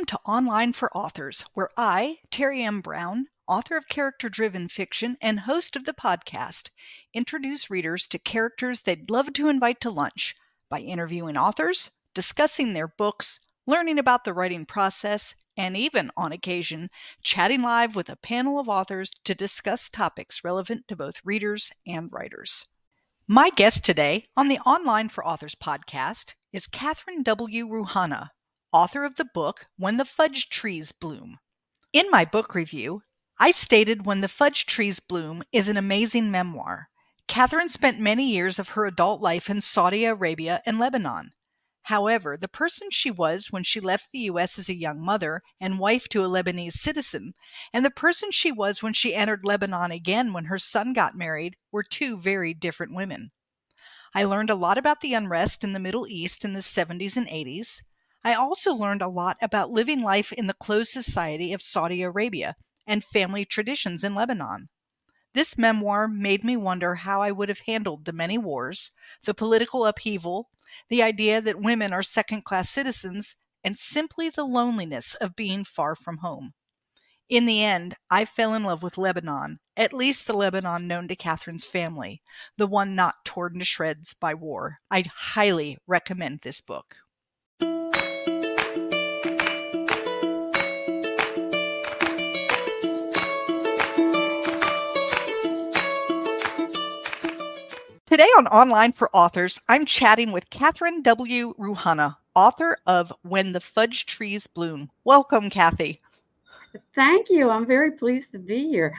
to Online for Authors, where I, Terry M. Brown, author of character-driven fiction and host of the podcast, introduce readers to characters they'd love to invite to lunch by interviewing authors, discussing their books, learning about the writing process, and even, on occasion, chatting live with a panel of authors to discuss topics relevant to both readers and writers. My guest today on the Online for Authors podcast is Catherine W. Ruhana, author of the book When the Fudge Trees Bloom. In my book review, I stated When the Fudge Trees Bloom is an amazing memoir. Catherine spent many years of her adult life in Saudi Arabia and Lebanon. However, the person she was when she left the U.S. as a young mother and wife to a Lebanese citizen, and the person she was when she entered Lebanon again when her son got married, were two very different women. I learned a lot about the unrest in the Middle East in the 70s and 80s. I also learned a lot about living life in the closed society of Saudi Arabia and family traditions in Lebanon. This memoir made me wonder how I would have handled the many wars, the political upheaval, the idea that women are second-class citizens, and simply the loneliness of being far from home. In the end, I fell in love with Lebanon, at least the Lebanon known to Catherine's family, the one not torn to shreds by war. I'd highly recommend this book. Today on Online for Authors, I'm chatting with Catherine W. Ruhana, author of When the Fudge Trees Bloom. Welcome, Kathy. Thank you. I'm very pleased to be here.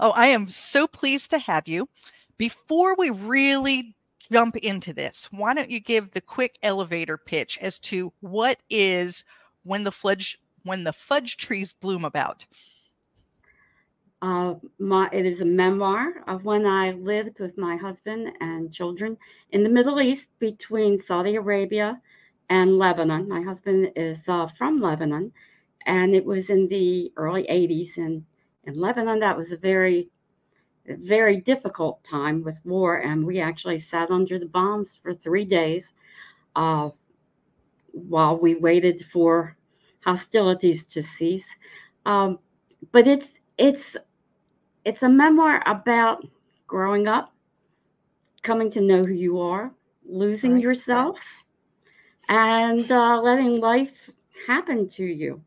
Oh, I am so pleased to have you. Before we really jump into this, why don't you give the quick elevator pitch as to what is When the Fudge Trees Bloom about? It is a memoir of when I lived with my husband and children in the Middle East between Saudi Arabia and Lebanon. My husband is from Lebanon, and it was in the early 80s. And in Lebanon, that was a very, very difficult time with war. And we actually sat under the bombs for 3 days while we waited for hostilities to cease. But it's a memoir about growing up, coming to know who you are, losing yourself, and letting life happen to you.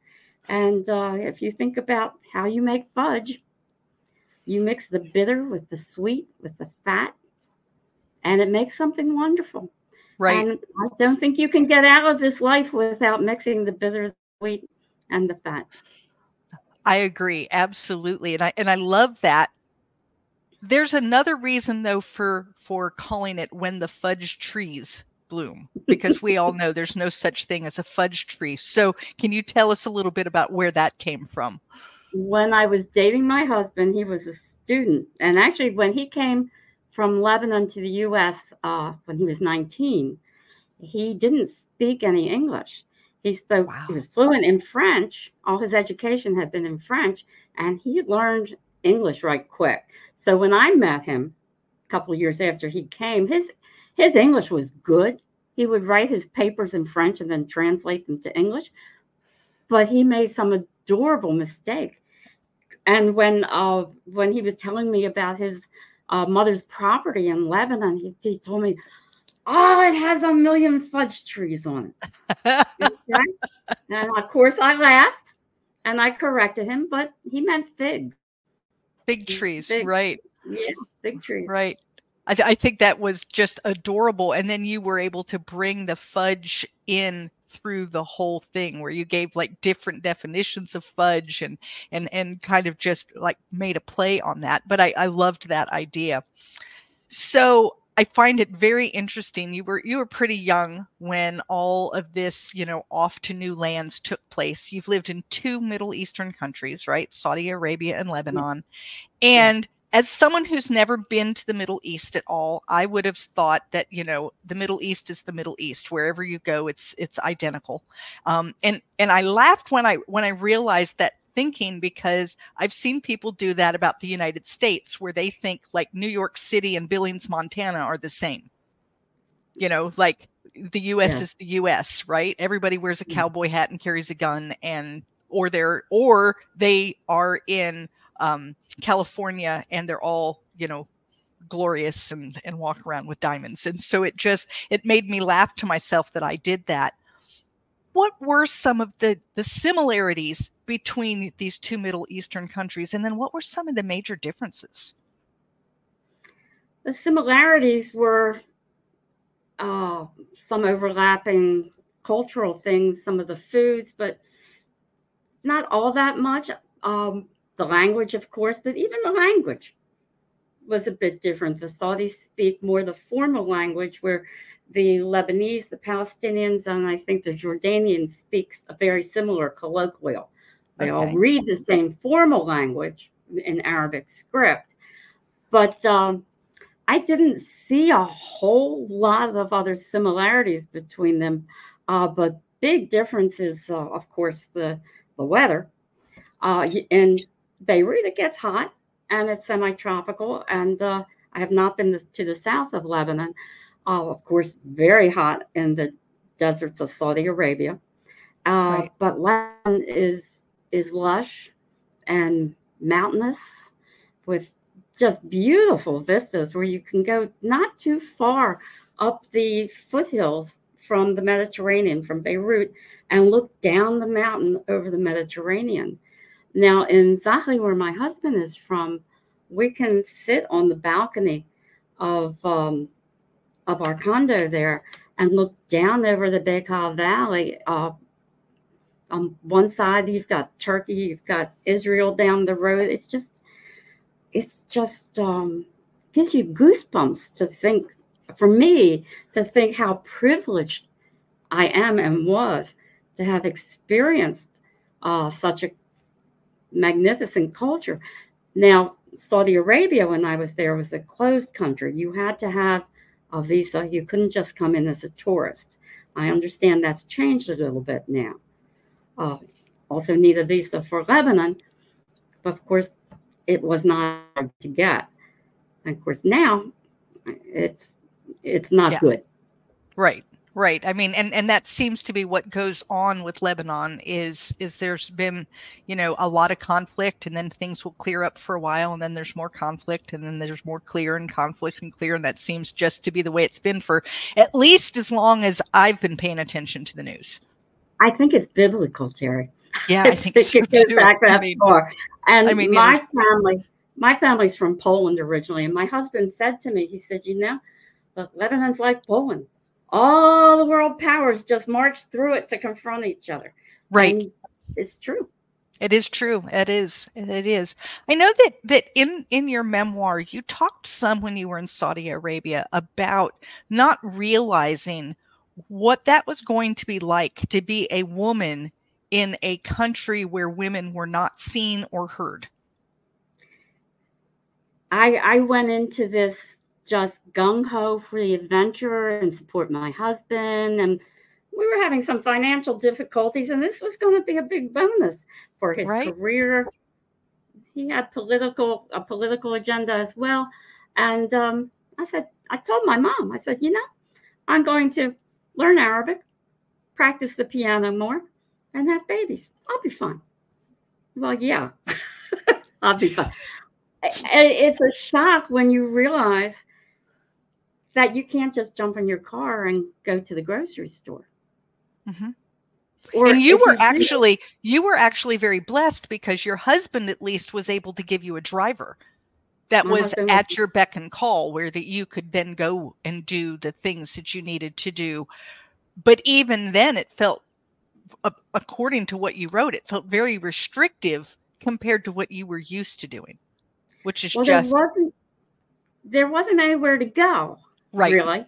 And if you think about how you make fudge, you mix the bitter with the sweet, with the fat, and it makes something wonderful. Right. And I don't think you can get out of this life without mixing the bitter, the sweet, and the fat. I agree, absolutely. And I love that. There's another reason, though, for calling it When the Fudge Trees Bloom, because we all know there's no such thing as a fudge tree. So can you tell us a little bit about where that came from? When I was dating my husband, he was a student. And actually, when he came from Lebanon to the U.S. When he was 19, he didn't speak any English. He was fluent in French. All his education had been in French, and he learned English right quick. So when I met him a couple of years after he came, his English was good. He would write his papers in French and then translate them to English. But he made some adorable mistake. And when he was telling me about his mother's property in Lebanon, he told me, "Oh, it has 1 million fudge trees on it." Okay? And of course I laughed and I corrected him, but he meant figs. Fig trees, Fig. Right. Yeah, fig trees. Right. I think that was just adorable. And then you were able to bring the fudge in through the whole thing, where you gave like different definitions of fudge and kind of just like made a play on that. But I loved that idea. So I find it very interesting. You were pretty young when all of this, off to new lands took place. You've lived in 2 Middle Eastern countries, right? Saudi Arabia and Lebanon. Yeah. And as someone who's never been to the Middle East at all, I would have thought that, the Middle East is the Middle East. Wherever you go, it's identical. And I laughed when I realized that thinking, because I've seen people do that about the United States, where they think like New York City and Billings, Montana are the same. Like the U.S. Yeah. is the U.S., right? Everybody wears a cowboy hat and carries a gun, or they are in California and they're all, glorious and walk around with diamonds. And so it made me laugh to myself that I did that. What were some of the similarities between these two Middle Eastern countries? And then what were some of the major differences? The similarities were some overlapping cultural things, some of the foods, but not all that much. The language, of course, but even the language was a bit different. The Saudis speak more the formal language, where the Lebanese, the Palestinians, and I think the Jordanians speaks a very similar colloquial. They all read the same formal language in Arabic script, but I didn't see a whole lot of other similarities between them, but big differences, of course, the weather. In Beirut, it gets hot and it's semi-tropical, and I have not been to the south of Lebanon. Of course, very hot in the deserts of Saudi Arabia. But Lebanon is lush and mountainous with just beautiful vistas where you can go not too far up the foothills from the Mediterranean, from Beirut, and look down the mountain over the Mediterranean. Now, in Zahle, where my husband is from, we can sit on the balcony of our condo there and look down over the Bekaa Valley. On one side, you've got Turkey, you've got Israel down the road. It's just gives you goosebumps to think, for me, to think how privileged I am and was to have experienced such a magnificent culture. Now, Saudi Arabia, when I was there, was a closed country. You had to have a visa. You couldn't just come in as a tourist. I understand that's changed a little bit now. Also need a visa for Lebanon, but of course, it was not hard to get. And of course, now it's not good. Right. I mean, and that seems to be what goes on with Lebanon is there's been, a lot of conflict, and then things will clear up for a while, and then there's more conflict, and then there's more clear and conflict and clear. And that seems just to be the way it's been for at least as long as I've been paying attention to the news. I think it's biblical, Terry. Yeah, I think so it goes too. back that far. And my family's from Poland originally, and my husband said to me, he said, Lebanon's like Poland. All the world powers just marched through it to confront each other. Right. And it's true. It is true. It is. I know that in your memoir, you talked some when you were in Saudi Arabia about not realizing what that was going to be like to be a woman in a country where women were not seen or heard. I went into this just gung-ho for the adventure and support my husband, and we were having some financial difficulties, and this was going to be a big bonus for his career. He had a political agenda as well, and I told my mom, I said, I'm going to learn Arabic, practice the piano more, and have babies. I'll be fine. Well, yeah, I'll be fine. It's a shock when you realize that you can't just jump in your car and go to the grocery store. Mm-hmm. And you were actually very blessed because your husband at least was able to give you a driver that was at your beck and call, where that you could then go and do the things that you needed to do. But even then, it felt, according to what you wrote, it felt very restrictive compared to what you were used to doing, which is there wasn't anywhere to go. Right. Really,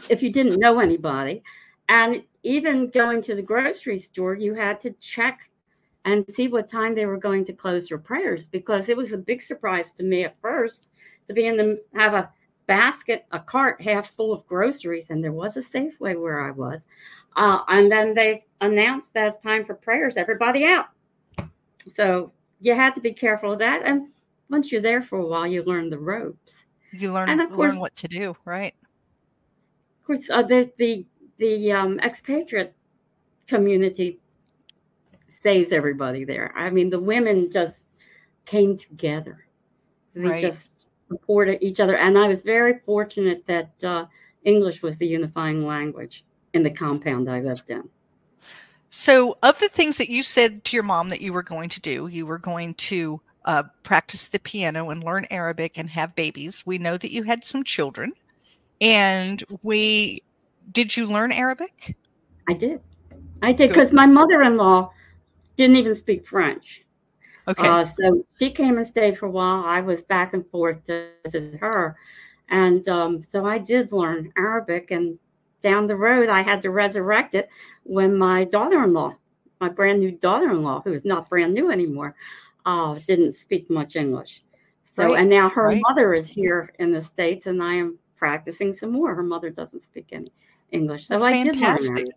if you didn't know anybody. And even going to the grocery store, you had to check and see what time they were going to close for prayers, because it was a big surprise to me at first to have a cart half full of groceries, and there was a Safeway where I was. And then they announced that it's time for prayers, everybody out. So you had to be careful of that. And once you're there for a while, you learn the ropes. You learn what to do, right? Of course, there's the the expatriate community saves everybody there. I mean, the women just came together. They just supported each other. And I was very fortunate that English was the unifying language in the compound I lived in. So of the things that you said to your mom that you were going to do, you were going to practice the piano and learn Arabic and have babies. We know that you had some children. And did you learn Arabic? I did because my mother-in-law didn't even speak French. Okay. So she came and stayed for a while. I was back and forth to visit her. And so I did learn Arabic. And down the road, I had to resurrect it when my daughter-in-law, my brand new daughter-in-law, who is not brand new anymore, didn't speak much English. So, and now her mother is here in the States, and I am practicing some more. Her mother doesn't speak any English. So I did learn Arabic.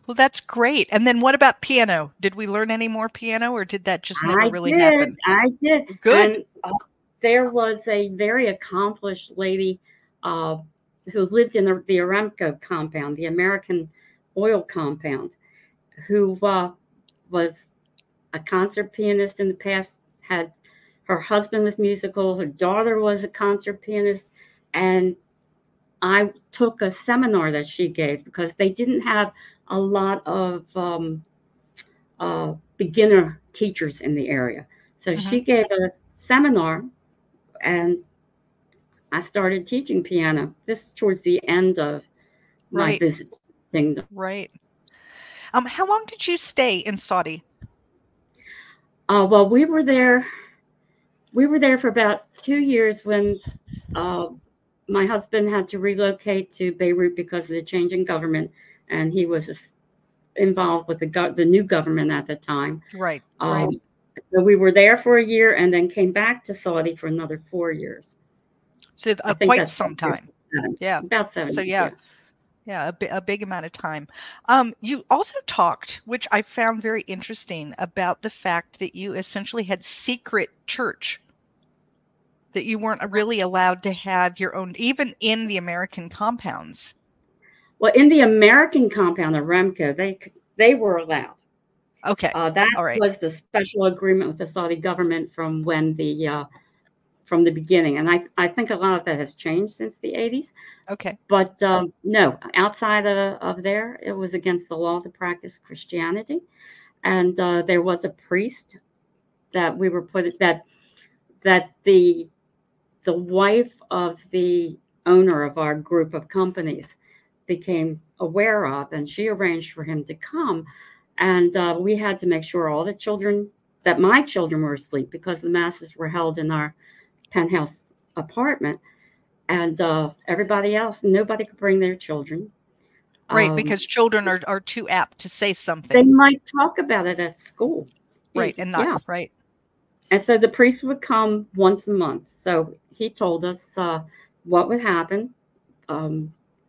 Well, that's great. And then what about piano? Did we learn any more piano, or did that just never really happen? I did. Good. And, there was a very accomplished lady who lived in the Aramco compound, the American oil compound, who was a concert pianist in the past. Her husband was musical. Her daughter was a concert pianist. And I took a seminar that she gave because they didn't have a lot of beginner teachers in the area. So she gave a seminar, and I started teaching piano. This is towards the end of my visit to the kingdom. Right. How long did you stay in Saudi? Well, we were there for about 2 years when my husband had to relocate to Beirut because of the change in government, and he was involved with the new government at the time. Right. So we were there for a year and then came back to Saudi for another 4 years. So quite some time. Yeah, about 7. So yeah, a big amount of time. You also talked, which I found very interesting, about the fact that you essentially had secret church, that you weren't really allowed to have your own, even in the American compounds. Well, in the American compound of Aramco, they were allowed. Okay. That was the special agreement with the Saudi government from the beginning. And I think a lot of that has changed since the 80s. Okay. But no, outside of there, it was against the law to practice Christianity. And there was a priest that we were that the wife of the owner of our group of companies became aware of, and she arranged for him to come. And we had to make sure all the children, that my children were asleep, because the masses were held in our penthouse apartment. And everybody else, nobody could bring their children. Right, because children are too apt to say something. They might talk about it at school. Right, and not, right. And so the priest would come once a month. So he told us what would happen.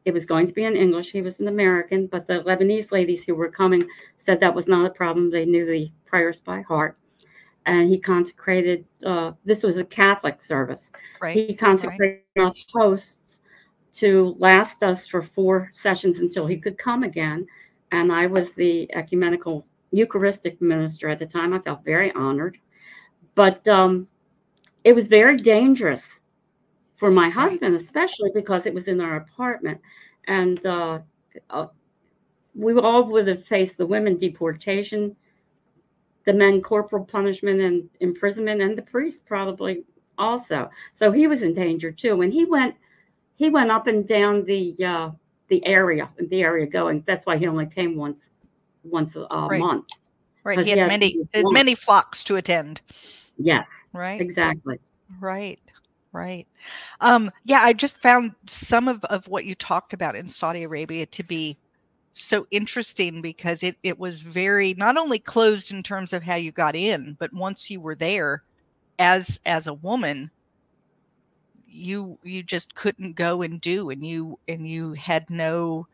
It was going to be in English. He was an American, but the Lebanese ladies who were coming said that was not a problem. They knew the prayers by heart. And he consecrated, this was a Catholic service. Right. He consecrated enough hosts to last us for 4 sessions until he could come again. And I was the ecumenical Eucharistic minister at the time. I felt very honored. But it was very dangerous for my husband, especially because it was in our apartment. And we all would have faced the women deportation, the men corporal punishment and imprisonment, and the priest probably also. So he was in danger too. And he went up and down the area going. That's why he only came once a month. Right. He had many flocks to attend. Yes. Right. Exactly. Right. Yeah, I just found some of what you talked about in Saudi Arabia to be so interesting, because it was very, not only closed in terms of how you got in, but once you were there as a woman, you just couldn't go and do, and you had no,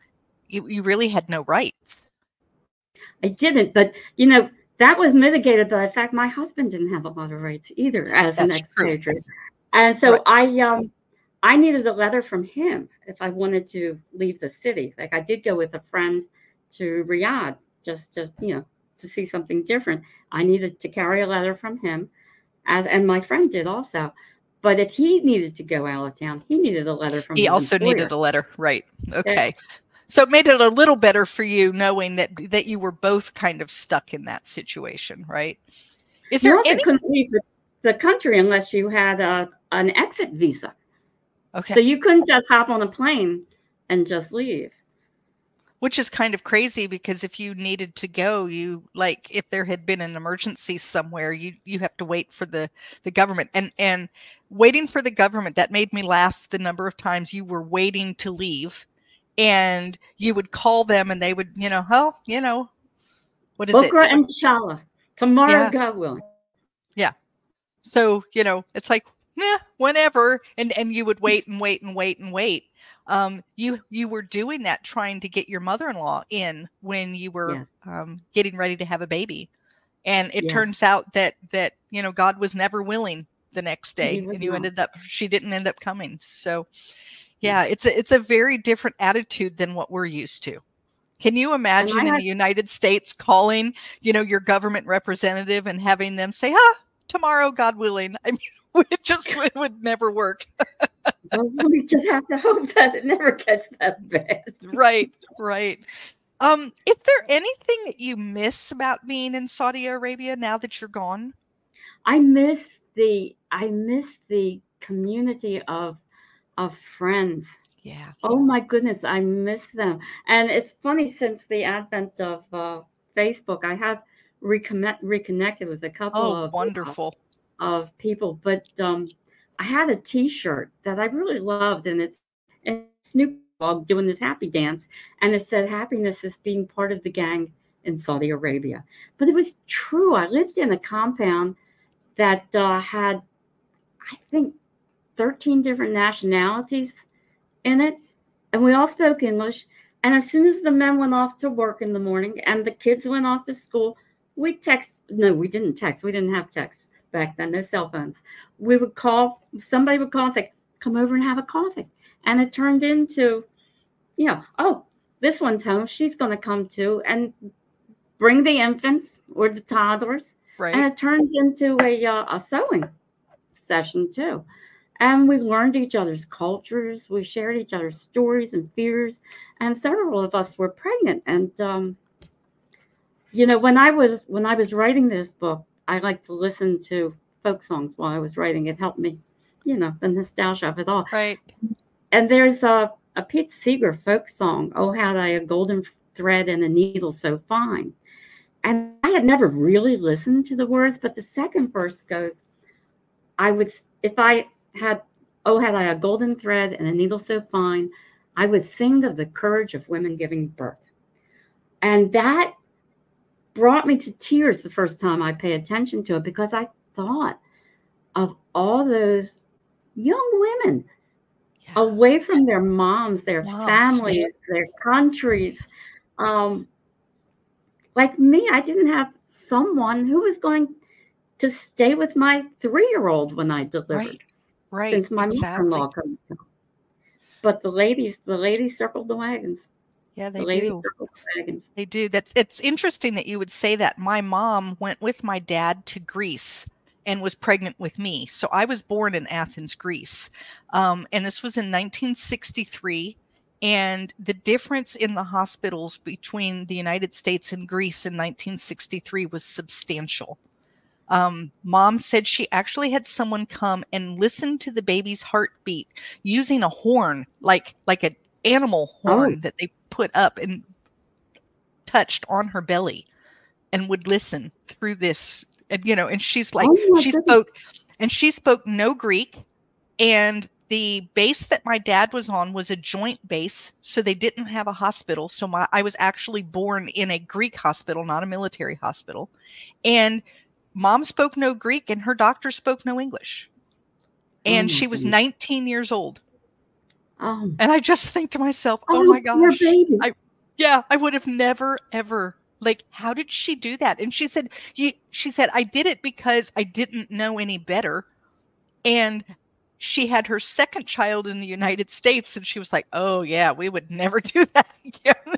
you really had no rights. I didn't, but that was mitigated by the fact my husband didn't have a lot of rights either as an expatriate. And so I I needed a letter from him if I wanted to leave the city. Like I did go with a friend to Riyadh just to, to see something different. I needed to carry a letter from him, and my friend did also. But if he needed to go out of town, he needed a letter from his also employer. needed a letter, right? Okay. Yeah. So it made it a little better for you knowing that you were both kind of stuck in that situation, right? Is there any? Couldn't leave the country unless you had an exit visa. Okay. So you couldn't just hop on a plane and just leave. Which is kind of crazy because if you needed to go, if there had been an emergency somewhere, you have to wait for the government and waiting for the government. That made me laugh the number of times you were waiting to leave and you would call them and they would, what is it? Bukra inshallah. Tomorrow, God willing. Yeah. So, it's like, whenever. And you would wait and wait and wait and wait. You were doing that trying to get your mother-in-law in when you were getting ready to have a baby. And it turns out that God was never willing the next day and she didn't end up coming. So yeah, it's a very different attitude than what we're used to. Can you imagine in the United States calling, your government representative and having them say, tomorrow, God willing? I mean, it would never work. Well, we just have to hope that it never gets that bad. Right. Is there anything that you miss about being in Saudi Arabia now that you're gone? I miss the community of friends. Yeah. Oh my goodness, I miss them. And it's funny, since the advent of Facebook, I have reconnected with a couple of wonderful of people. But I had a T-shirt that I really loved, and it's Snoop Dogg doing this happy dance, and it said, "Happiness is being part of the gang in Saudi Arabia." But it was true. I lived in a compound that had, I think, 13 different nationalities in it, and we all spoke English. And as soon as the men went off to work in the morning and the kids went off to school, we didn't text. We didn't have text back then, no cell phones. We would call, somebody would call and say, "Come over and have a coffee." And it turned into, oh, this one's home, she's going to come too, and bring the infants or the toddlers. Right. And it turned into a sewing session too. And we learned each other's cultures. We shared each other's stories and fears. And several of us were pregnant. And, when I was writing this book, I like to listen to folk songs while I was writing. It helped me, the nostalgia of it all. Right. And there's a Pete Seeger folk song, "Oh, had I a golden thread and a needle so fine." And I had never really listened to the words, but the second verse goes, if I had, "Oh, had I a golden thread and a needle so fine, I would sing of the courage of women giving birth." And that brought me to tears the first time I paid attention to it, because I thought of all those young women away from their moms, their families, their countries. Like me, I didn't have someone who was going to stay with my 3-year-old when I delivered. Right. Since my mother-in-law couldn't come. But the ladies circled the wagons. Yeah, they do. They do. It's interesting that you would say that. My mom went with my dad to Greece and was pregnant with me. So I was born in Athens, Greece. And this was in 1963. And the difference in the hospitals between the United States and Greece in 1963 was substantial. Mom said she actually had someone come and listen to the baby's heartbeat using a horn, like an animal horn that they put up and touched on her belly, and would listen through this. And, and she's like, she spoke no Greek. And the base that my dad was on was a joint base. So they didn't have a hospital. So I was actually born in a Greek hospital, not a military hospital. And Mom spoke no Greek and her doctor spoke no English. And she was 19 years old. And I just think to myself, oh my gosh, I would have never, ever, how did she do that? And she said, I did it because I didn't know any better. And she had her second child in the United States, and she was like, "Oh yeah, we would never do that again."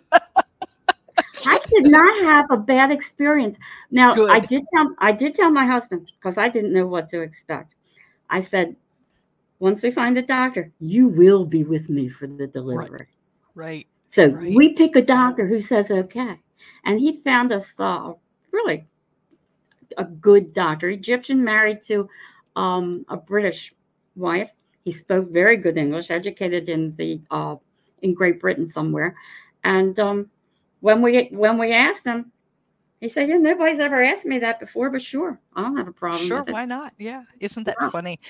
I did not have a bad experience. Now, Good. I did tell my husband, because I didn't know what to expect. I said, once we find a doctor, you will be with me for the delivery. Right. So Right. we pick a doctor who says okay. And he found us really a good doctor, Egyptian, married to a British wife. He spoke very good English, educated in Great Britain somewhere. And when we asked him, he said, "Yeah, nobody's ever asked me that before, but sure, I don't have a problem Sure, with it." why not? Yeah. Isn't that Yeah. funny?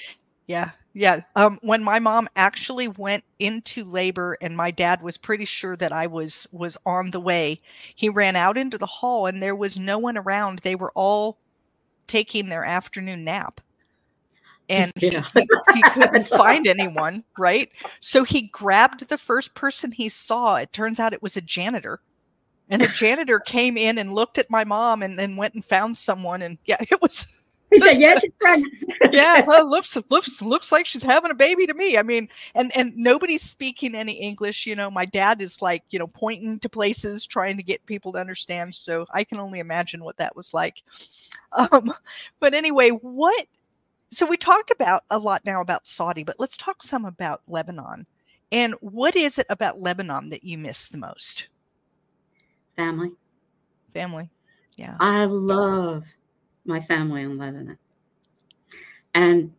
Yeah. Yeah. When my mom actually went into labor and my dad was pretty sure that I was on the way, he ran out into the hall and there was no one around. They were all taking their afternoon nap. And Yeah. he couldn't find anyone, right? So he grabbed the first person he saw. It turns out it was a janitor. And the janitor came in and looked at my mom and then went and found someone. And yeah, it was. He said, "Yeah, she's pregnant." Yeah, well, looks like she's having a baby to me. I mean, and nobody's speaking any English. You know, my dad is like, you know, pointing to places, trying to get people to understand. So I can only imagine what that was like. But anyway, so we talked about a lot now about Saudi, but let's talk some about Lebanon. And what is it about Lebanon that you miss the most? Family. Yeah. I love my family in Lebanon. And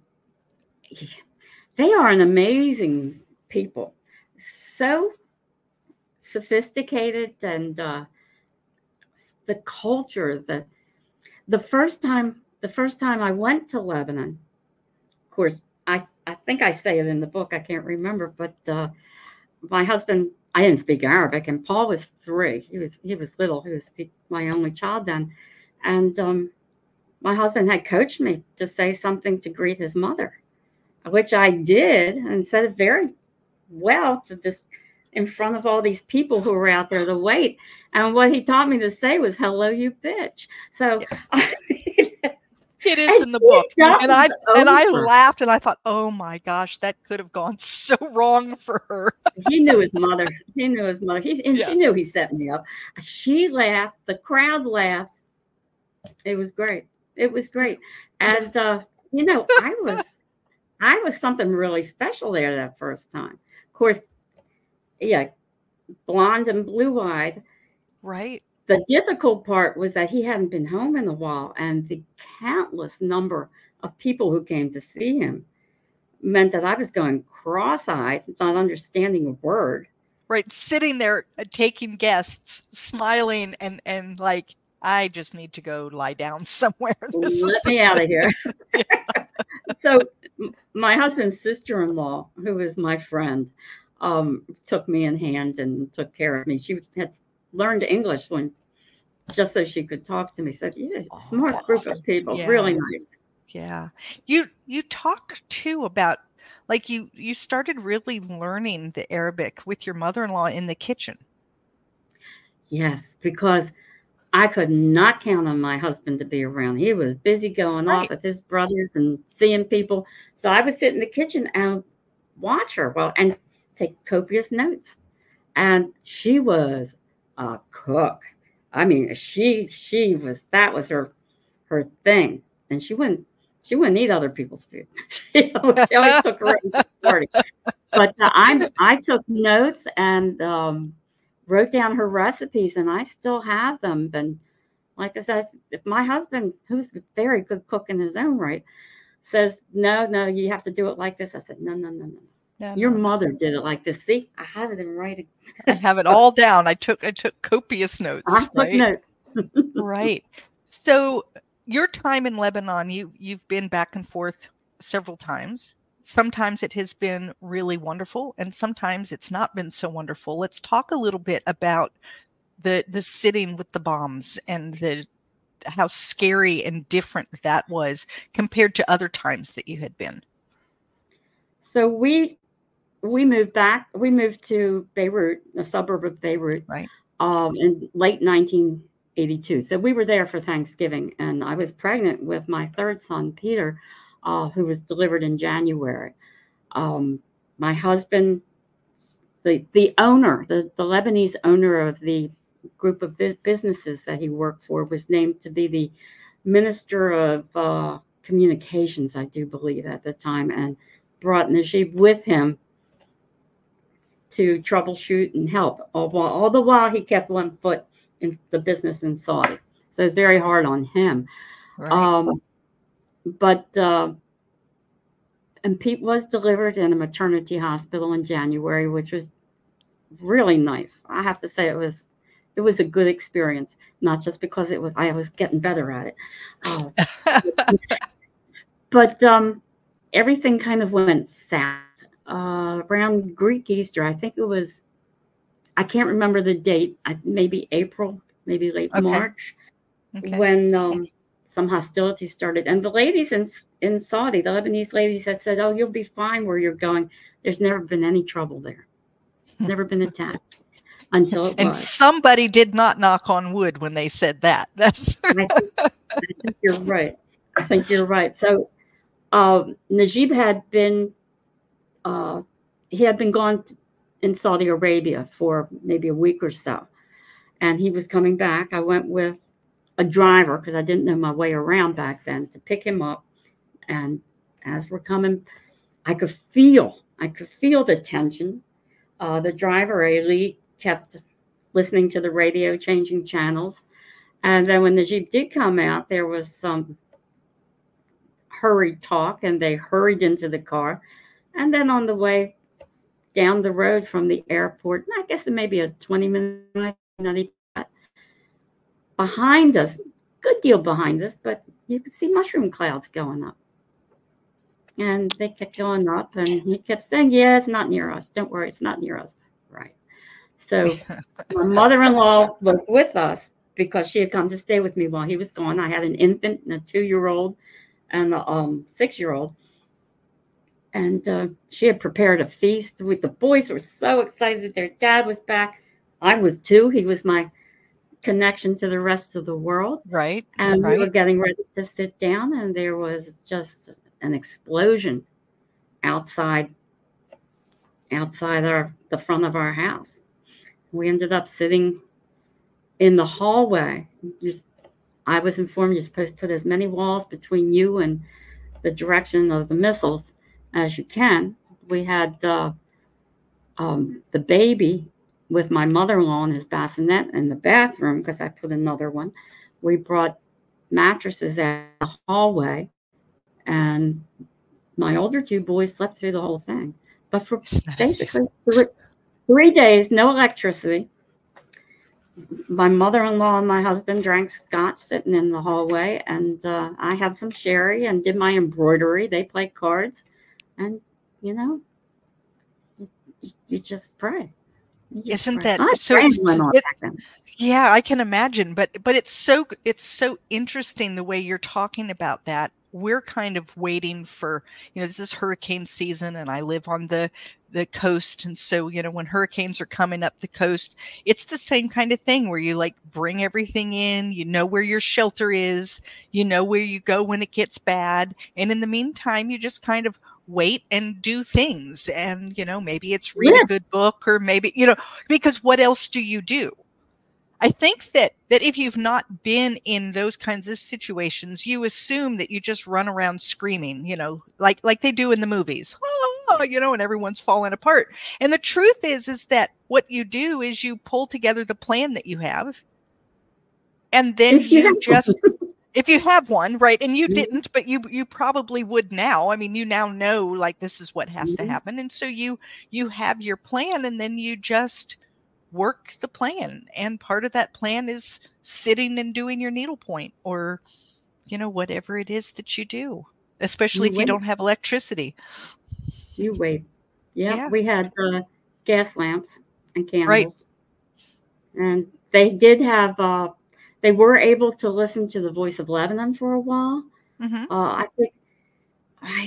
they are an amazing people. So sophisticated, and the culture, the first time I went to Lebanon, of course, I think I say it in the book, I can't remember, but my husband, I didn't speak Arabic, and Paul was 3. He was little. He was my only child then. And my husband had coached me to say something to greet his mother, which I did, and said it very well to this in front of all these people who were out there to wait. And what he taught me to say was, "Hello, you bitch." So it is in the book. And I laughed and I thought, oh my gosh, that could have gone so wrong for her. He knew his mother. She knew he set me up. She laughed. The crowd laughed. It was great. And you know, I was something really special there that first time. Of course, yeah, blonde and blue-eyed. Right. The difficult part was that he hadn't been home in a while, and the countless number of people who came to see him meant that I was going cross-eyed, not understanding a word. Right, sitting there taking guests, smiling, and like, I just need to go lie down somewhere. Let me out of here. So my husband's sister-in-law, who is my friend, took me in hand and took care of me. She had learned English just so she could talk to me. Said, "Yeah, smart group of people, really nice." Yeah, you talk too about, like, you started really learning the Arabic with your mother-in-law in the kitchen. Yes, because I could not count on my husband to be around. He was busy going off with his brothers and seeing people. So I would sit in the kitchen and watch her and take copious notes. And she was a cook. I mean, that was her thing. And she wouldn't eat other people's food. She always took her own party. But I took notes and wrote down her recipes, and I still have them. And like I said, if my husband, who's a very good cook in his own right, says, no, you have to do it like this, I said, no. Your mother did it like this. See, I have it in writing. I have it all down. I took copious notes. I took notes. Right. So your time in Lebanon, you've been back and forth several times. Sometimes it has been really wonderful, and sometimes it's not been so wonderful. Let's talk a little bit about the sitting with the bombs and how scary and different that was compared to other times that you had been. So we moved back. We moved to Beirut, a suburb of Beirut, right, in late 1982. So we were there for Thanksgiving, and I was pregnant with my third son, Peter, who was delivered in January. My husband, the owner, the Lebanese owner of the group of businesses that he worked for, was named to be the Minister of Communications, I do believe, at the time, and brought Najib with him to troubleshoot and help. All the while, he kept one foot in the business in Saudi. So it's very hard on him. Right. And Pete was delivered in a maternity hospital in January, which was really nice. I have to say it was a good experience, not just because I was getting better at it. But everything kind of went south around Greek Easter. I think it was, I can't remember the date, maybe April, maybe late March, when some hostilities started. And the ladies in Saudi, the Lebanese ladies, had said, "Oh, you'll be fine where you're going. There's never been any trouble there. It's never been attacked." Until it was. And somebody did not knock on wood when they said that. That's. I think you're right. I think you're right. So Najib had been gone in Saudi Arabia for maybe a week or so, and he was coming back. I went with a driver because I didn't know my way around back then, to pick him up. And as we're coming, I could feel the tension. The driver, Ali, kept listening to the radio, changing channels. And then when Najib did come out, there was some hurried talk, and they hurried into the car. And then on the way down the road from the airport, I guess it may be a 20-minute ride, not even that, behind us, good deal behind us, but you could see mushroom clouds going up. And they kept going up, and he kept saying, "Yeah, it's not near us. Don't worry, it's not near us." Right. So my mother-in-law was with us because she had come to stay with me while he was gone. I had an infant and a 2-year-old and a 6-year-old. And she had prepared a feast. The boys were so excited. Their dad was back. I was too. He was my connection to the rest of the world. Right. And we were getting ready to sit down, and there was just an explosion outside the front of our house. We ended up sitting in the hallway. I was informed you're supposed to put as many walls between you and the direction of the missiles as you can. We had the baby with my mother-in-law in his bassinet in the bathroom because I put another one. We brought mattresses out the hallway, and my older 2 boys slept through the whole thing. But for basically 3 days, no electricity. My mother-in-law and my husband drank scotch sitting in the hallway, and I had some sherry and did my embroidery. They played cards, and you just pray. Isn't that so? Yeah, I can imagine. But it's so interesting the way you're talking about that. We're kind of waiting for, this is hurricane season, and I live on the coast. And so, when hurricanes are coming up the coast, it's the same kind of thing where you bring everything in, where your shelter is, where you go when it gets bad. And in the meantime, you just kind of wait and do things. And, maybe it's read a good book, or maybe, because what else do you do? I think that if you've not been in those kinds of situations, you assume that you just run around screaming, like they do in the movies, and everyone's falling apart. And the truth is that what you do is you pull together the plan that you have. And then if you have one, right, and you didn't, but you probably would now. I mean, you now know, this is what has to happen. And so you have your plan, and then you just work the plan. And part of that plan is sitting and doing your needlepoint, or, whatever it is that you do, especially if you don't have electricity. You wait. Yeah. We had gas lamps and candles. Right. And they did have, they were able to listen to the Voice of Lebanon for a while. I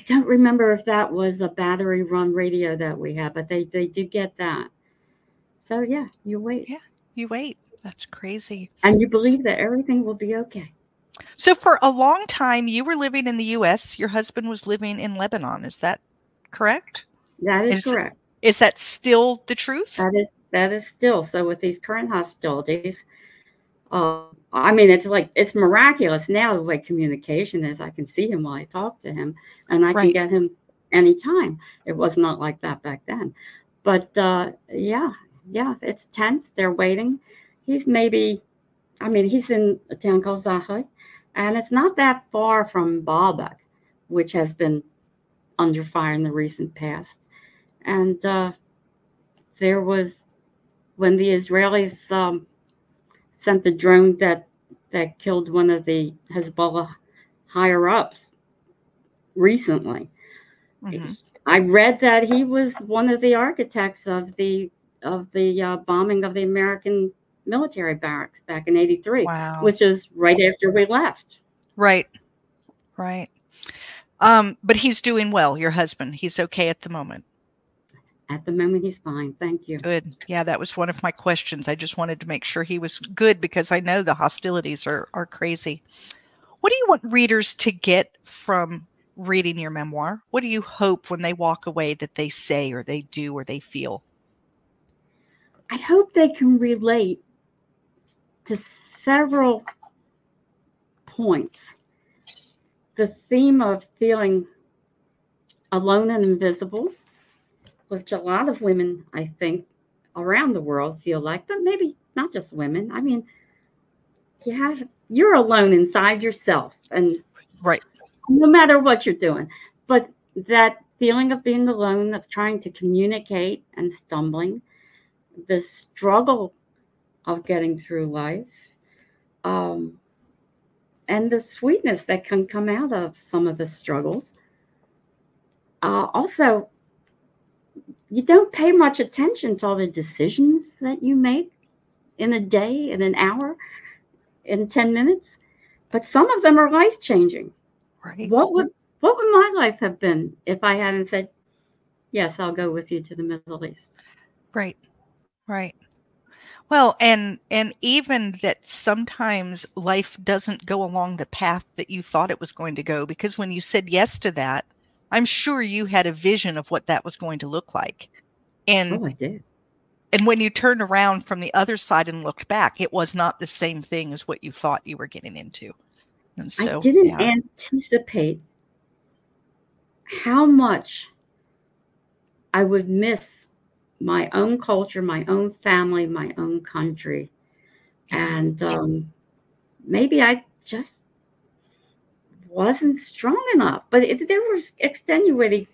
don't remember if that was a battery run radio that we had, but they did get that. So yeah, you wait. Yeah, you wait. That's crazy. And you believe that everything will be okay. So for a long time, you were living in the U.S. Your husband was living in Lebanon. Is that correct? That is correct. Is that still the truth? That is still. So with these current hostilities, I mean, it's miraculous now the way communication is. I can see him while I talk to him, and I can get him anytime. It was not like that back then. But yeah, it's tense. They're waiting. He's he's in a town called Zaha, and it's not that far from Baalbek, which has been under fire in the recent past. And there was, when the Israelis sent the drone that killed one of the Hezbollah higher ups recently. Mm-hmm. I read that he was one of the architects of the bombing of the American military barracks back in '83, which is right after we left. Right. But he's doing well, your husband. He's okay at the moment. At the moment, he's fine. Thank you. Good. Yeah, that was one of my questions. I just wanted to make sure he was good because I know the hostilities are crazy. What do you want readers to get from reading your memoir? What do you hope when they walk away that they say or they do or they feel? I hope they can relate to several points. The theme of feeling alone and invisible, which a lot of women, I think, around the world feel like, but maybe not just women. I mean, you're alone inside yourself, and right, no matter what you're doing. But that feeling of being alone, of trying to communicate and stumbling, the struggle of getting through life, and the sweetness that can come out of some of the struggles. Also, you don't pay much attention to all the decisions that you make in a day, in an hour, in 10 minutes, but some of them are life-changing. Right. What would my life have been if I hadn't said, yes, I'll go with you to the Middle East? Right. Well, and even that sometimes life doesn't go along the path that you thought it was going to go, because when you said yes to that, I'm sure you had a vision of what that was going to look like. And I did. And when you turned around from the other side and looked back, it was not the same thing as what you thought you were getting into. And so I didn't anticipate how much I would miss my own culture, my own family, my own country. And maybe I just wasn't strong enough, but there was extenuating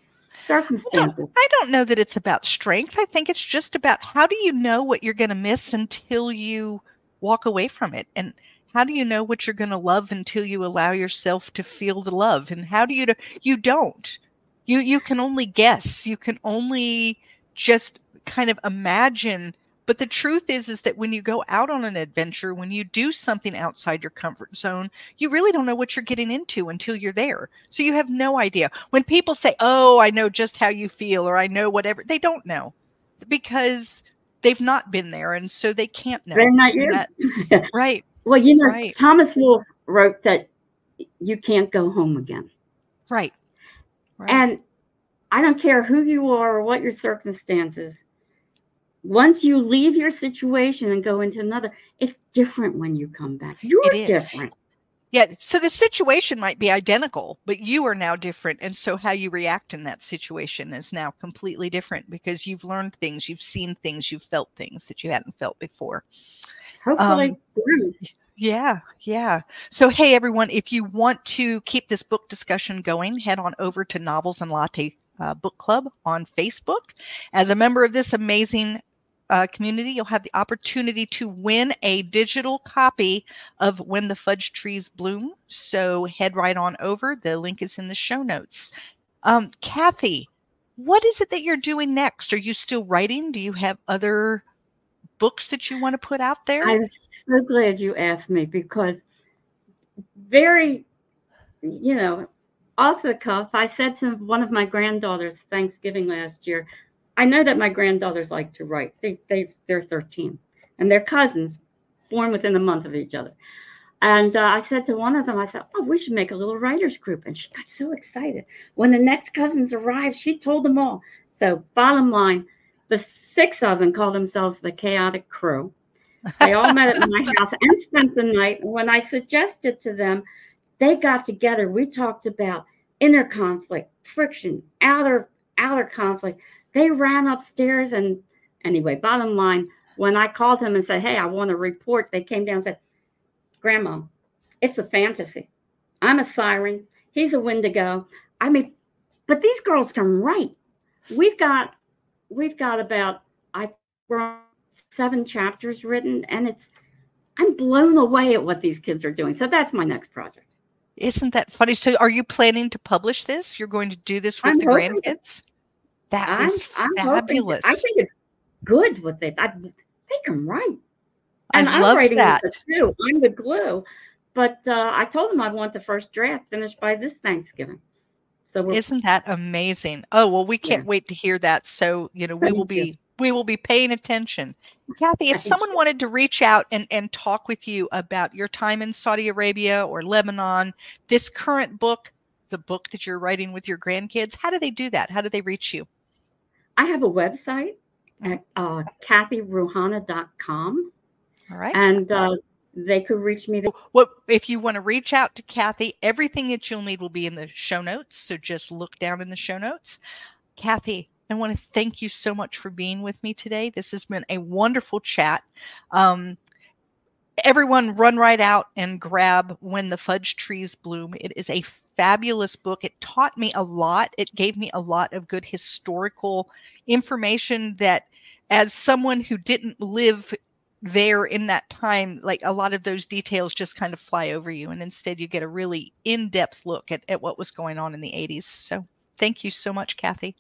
circumstances. I don't know that it's about strength. I think it's just about, how do you know what you're going to miss until you walk away from it? And how do you know what you're going to love until you allow yourself to feel the love? And how do you don't. You can only guess. You can only just kind of imagine. But the truth is that when you go out on an adventure, when you do something outside your comfort zone, you really don't know what you're getting into until you're there. So you have no idea. When people say, oh, I know just how you feel, or I know whatever, they don't know, because they've not been there. And so they can't know. They're not you. Right. Well, Thomas Wolfe wrote that you can't go home again. Right. And I don't care who you are or what your circumstances. Once you leave your situation and go into another, it's different when you come back. You're different. Yeah. So the situation might be identical, but you are now different. And so how you react in that situation is now completely different, because you've learned things, you've seen things, you've felt things that you hadn't felt before. Hopefully. Yeah. So, hey, everyone, if you want to keep this book discussion going, head on over to Novels and Latte Book Club on Facebook. As a member of this amazing community, you'll have the opportunity to win a digital copy of When the Fudge Trees Bloom. So head right on over. The link is in the show notes. Kathy, what is it that you're doing next? Are you still writing? Do you have other books that you want to put out there? I'm so glad you asked me, because very, off the cuff, I said to one of my granddaughters Thanksgiving last year, I know that my granddaughters like to write. They're 13, and they're cousins, born within a month of each other. And I said to one of them, I said, oh, we should make a little writers group. And she got so excited. When the next cousins arrived, she told them all. So bottom line, the 6 of them called themselves the Chaotic Crew. They all met at my house and spent the night. And when I suggested to them, they got together. We talked about inner conflict, friction, outer conflict. They ran upstairs. And anyway, bottom line, when I called him and said, hey, I want a report, they came down and said, Grandma, it's a fantasy. I'm a siren. He's a Wendigo. I mean, but these girls can write. We've got about 7 chapters written, and I'm blown away at what these kids are doing. So that's my next project. Isn't that funny? So are you planning to publish this? You're going to do this with the grandkids? That is fabulous. I think it's good what they can write. And I love writing that too. I'm the glue. But I told them I want the first draft finished by this Thanksgiving. So isn't that amazing? Oh, well, we can't wait to hear that. So, we will be paying attention. Kathy, if someone wanted to reach out and talk with you about your time in Saudi Arabia or Lebanon, this current book, the book that you're writing with your grandkids, how do they do that? How do they reach you? I have a website at kathyruhana.com. All right. And they could reach me. What if you want to reach out to Kathy? Everything that you'll need will be in the show notes. So just look down in the show notes. Kathy, I want to thank you so much for being with me today. This has been a wonderful chat. Everyone run right out and grab When the Fudge Trees Bloom. It is a fabulous book. It taught me a lot. It gave me a lot of good historical information that, as someone who didn't live there in that time, like a lot of those details just kind of fly over you. And instead you get a really in-depth look at what was going on in the 80s. So thank you so much, Kathy.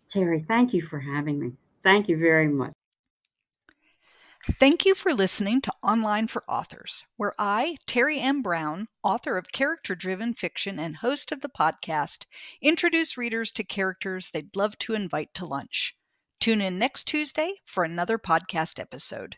Terry, thank you for having me. Thank you very much. Thank you for listening to Online for Authors, where I, Terry M. Brown, author of character-driven fiction and host of the podcast, introduce readers to characters they'd love to invite to lunch. Tune in next Tuesday for another podcast episode.